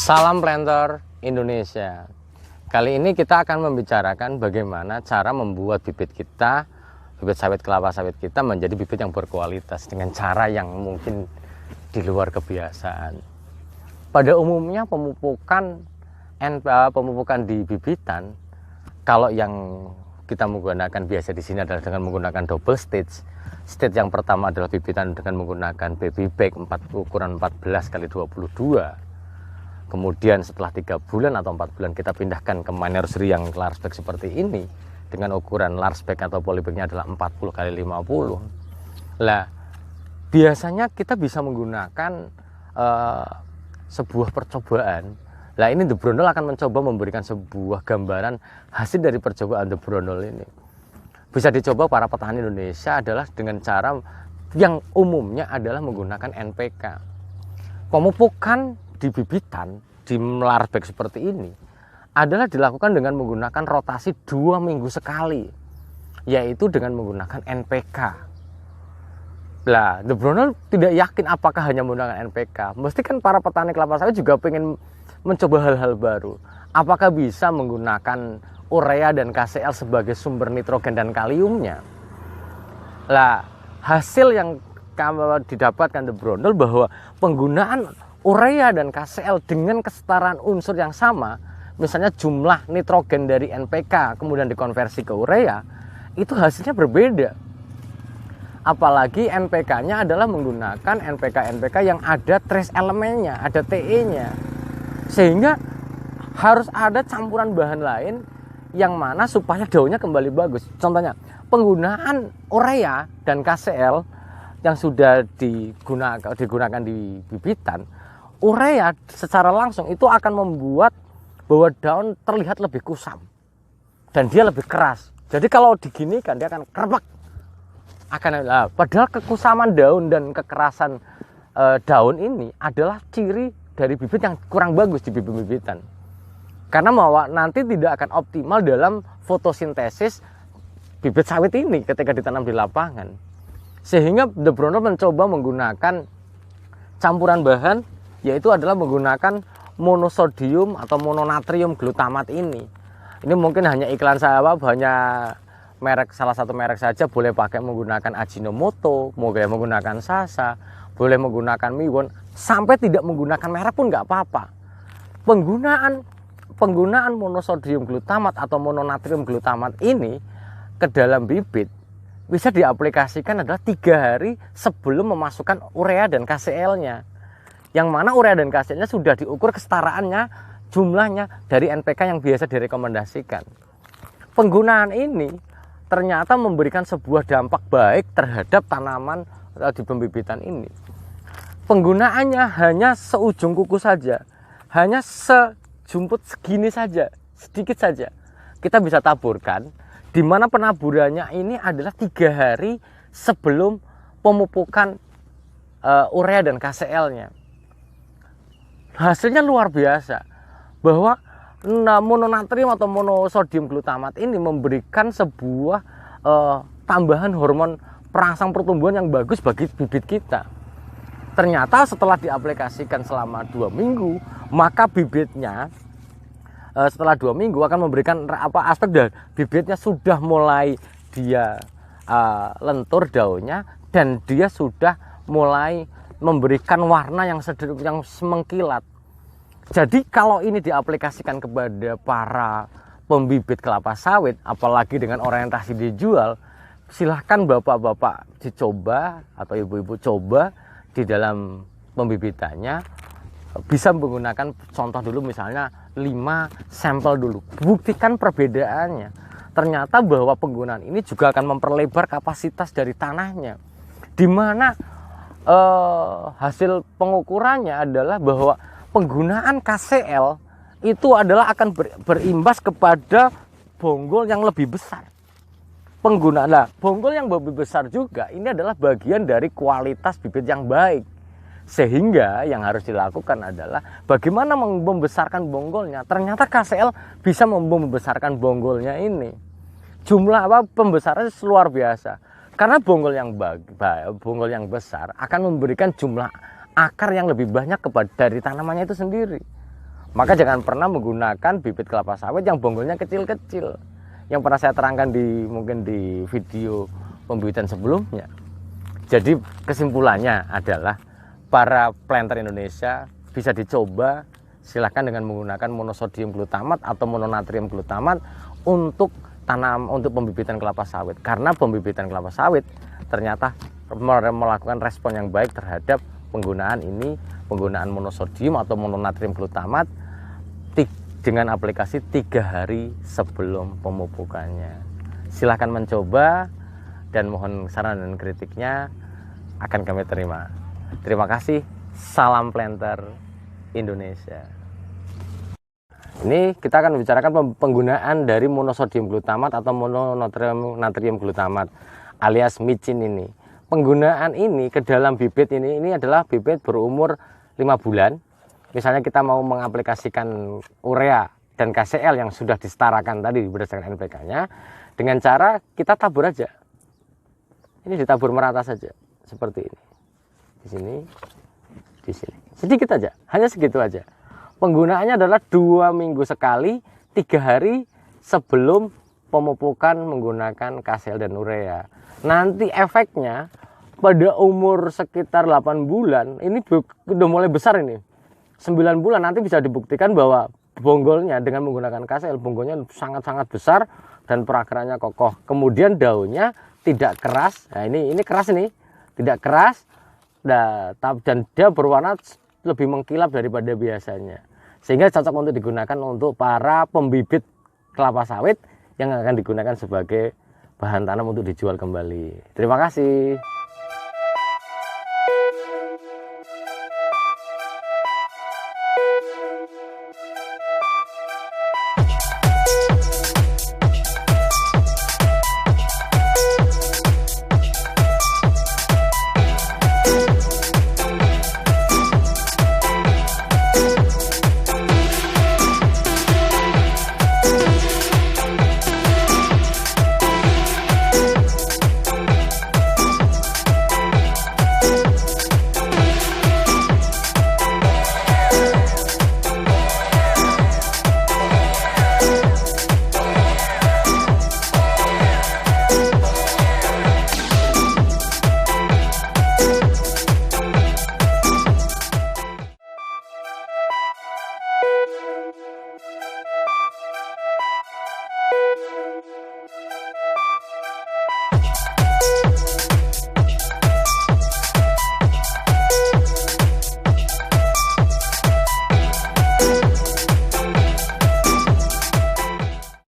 Salam planter Indonesia. Kali ini kita akan membicarakan bagaimana cara membuat bibit kita, bibit sawit kelapa sawit kita menjadi bibit yang berkualitas dengan cara yang mungkin di luar kebiasaan. Pada umumnya pemupukan di bibitan, kalau yang kita menggunakan biasa di sini adalah dengan menggunakan double stage. Stage yang pertama adalah bibitan dengan menggunakan baby bag ukuran 14 x 22. Kemudian setelah 3 bulan atau 4 bulan kita pindahkan ke nursery yang large bag seperti ini dengan ukuran large bag atau polybagnya adalah 40 x 50. Lah, biasanya kita bisa menggunakan sebuah percobaan. Lah, ini The Brondol akan mencoba memberikan sebuah gambaran hasil dari percobaan The Brondol ini. Bisa dicoba para petani Indonesia adalah dengan cara yang umumnya adalah menggunakan NPK. Pemupukan di bibitan di large bag seperti ini adalah dilakukan dengan menggunakan rotasi 2 minggu sekali, yaitu dengan menggunakan NPK. Lah, The Brondol tidak yakin apakah hanya menggunakan NPK. Mesti kan para petani kelapa sawit juga pengen mencoba hal-hal baru. Apakah bisa menggunakan urea dan KCl sebagai sumber nitrogen dan kaliumnya? Lah, hasil yang didapatkan The Brondol bahwa penggunaan urea dan KCl dengan kesetaraan unsur yang sama, misalnya jumlah nitrogen dari NPK kemudian dikonversi ke urea, itu hasilnya berbeda. Apalagi NPK-nya adalah menggunakan NPK yang ada trace elemennya, ada TE-nya. Sehingga harus ada campuran bahan lain yang mana supaya daunnya kembali bagus. Contohnya, penggunaan urea dan KCl yang sudah digunakan di bibitan, urea secara langsung itu akan membuat bahwa daun terlihat lebih kusam dan dia lebih keras. Jadi kalau diginikan dia akan kerebek. Padahal kekusaman daun dan kekerasan daun ini adalah ciri dari bibit yang kurang bagus di bibit-bibitan. Karena bahwa nanti tidak akan optimal dalam fotosintesis bibit sawit ini ketika ditanam di lapangan. Sehingga The Brondol mencoba menggunakan campuran bahan, yaitu adalah menggunakan monosodium atau mononatrium glutamat ini. Ini mungkin hanya iklan saya, hanya salah satu merek saja boleh pakai menggunakan Ajinomoto, boleh menggunakan Sasa, boleh menggunakan Miwon, sampai tidak menggunakan merek pun nggak apa-apa. Penggunaan monosodium glutamat atau mononatrium glutamat ini ke dalam bibit bisa diaplikasikan adalah 3 hari sebelum memasukkan urea dan KCl-nya. Yang mana urea dan KCl-nya sudah diukur ketaraannya, jumlahnya dari NPK yang biasa direkomendasikan. Penggunaan ini ternyata memberikan sebuah dampak baik terhadap tanaman di pembibitan ini. Penggunaannya hanya seujung kuku saja, hanya sejumput segini saja, sedikit saja. Kita bisa taburkan, di mana penaburannya ini adalah 3 hari sebelum pemupukan urea dan KCl-nya. Hasilnya luar biasa, bahwa mononatrium atau monosodium glutamat ini memberikan sebuah tambahan hormon perangsang pertumbuhan yang bagus bagi bibit kita. Ternyata setelah diaplikasikan selama 2 minggu, maka bibitnya setelah 2 minggu akan memberikan aspek dari bibitnya sudah mulai dia lentur daunnya dan dia sudah mulai memberikan warna yang semengkilat. Jadi kalau ini diaplikasikan kepada para pembibit kelapa sawit, apalagi dengan orientasi dijual, silahkan bapak-bapak dicoba atau ibu-ibu coba di dalam pembibitannya. Bisa menggunakan contoh dulu misalnya 5 sampel dulu. Buktikan perbedaannya. Ternyata bahwa penggunaan ini juga akan memperlebar kapasitas dari tanahnya. Di mana hasil pengukurannya adalah bahwa penggunaan KCl itu adalah akan berimbas kepada bonggol yang lebih besar. Bonggol yang lebih besar juga ini adalah bagian dari kualitas bibit yang baik. Sehingga yang harus dilakukan adalah bagaimana membesarkan bonggolnya. Ternyata KCl bisa membesarkan bonggolnya ini. Jumlah pembesarannya luar biasa. Karena bonggol yang besar akan memberikan jumlah akar yang lebih banyak dari tanamannya itu sendiri. Maka jangan pernah menggunakan bibit kelapa sawit yang bonggolnya kecil-kecil. Yang pernah saya terangkan mungkin di video pembibitan sebelumnya. Jadi kesimpulannya adalah para planter Indonesia bisa dicoba silahkan dengan menggunakan monosodium glutamat atau mononatrium glutamat untuk pembibitan kelapa sawit. Karena pembibitan kelapa sawit ternyata melakukan respon yang baik terhadap penggunaan monosodium atau mononatrium glutamat dengan aplikasi 3 hari sebelum pemupukannya. Silahkan mencoba dan mohon saran dan kritiknya akan kami terima. Terima kasih. Salam planter Indonesia. Ini kita akan membicarakan penggunaan dari monosodium glutamat atau mononatrium glutamat alias micin ini. Penggunaan ini ke dalam bibit ini adalah bibit berumur 5 bulan. Misalnya kita mau mengaplikasikan urea dan KCl yang sudah disetarakan tadi berdasarkan NPK-nya, dengan cara kita tabur aja. Ini ditabur merata saja seperti ini. Di sini, di sini. Sedikit aja, hanya segitu aja. Penggunaannya adalah 2 minggu sekali, 3 hari sebelum pemupukan menggunakan KCl dan urea. Nanti efeknya pada umur sekitar 8 bulan, ini udah mulai besar ini. 9 bulan nanti bisa dibuktikan bahwa bonggolnya dengan menggunakan KCl, bonggolnya sangat-sangat besar dan perakarannya kokoh. Kemudian daunnya tidak keras. Nah, ini keras ini, tidak keras dan dia berwarna lebih mengkilap daripada biasanya. Sehingga cocok untuk digunakan untuk para pembibit kelapa sawit yang akan digunakan sebagai bahan tanam untuk dijual kembali. Terima kasih.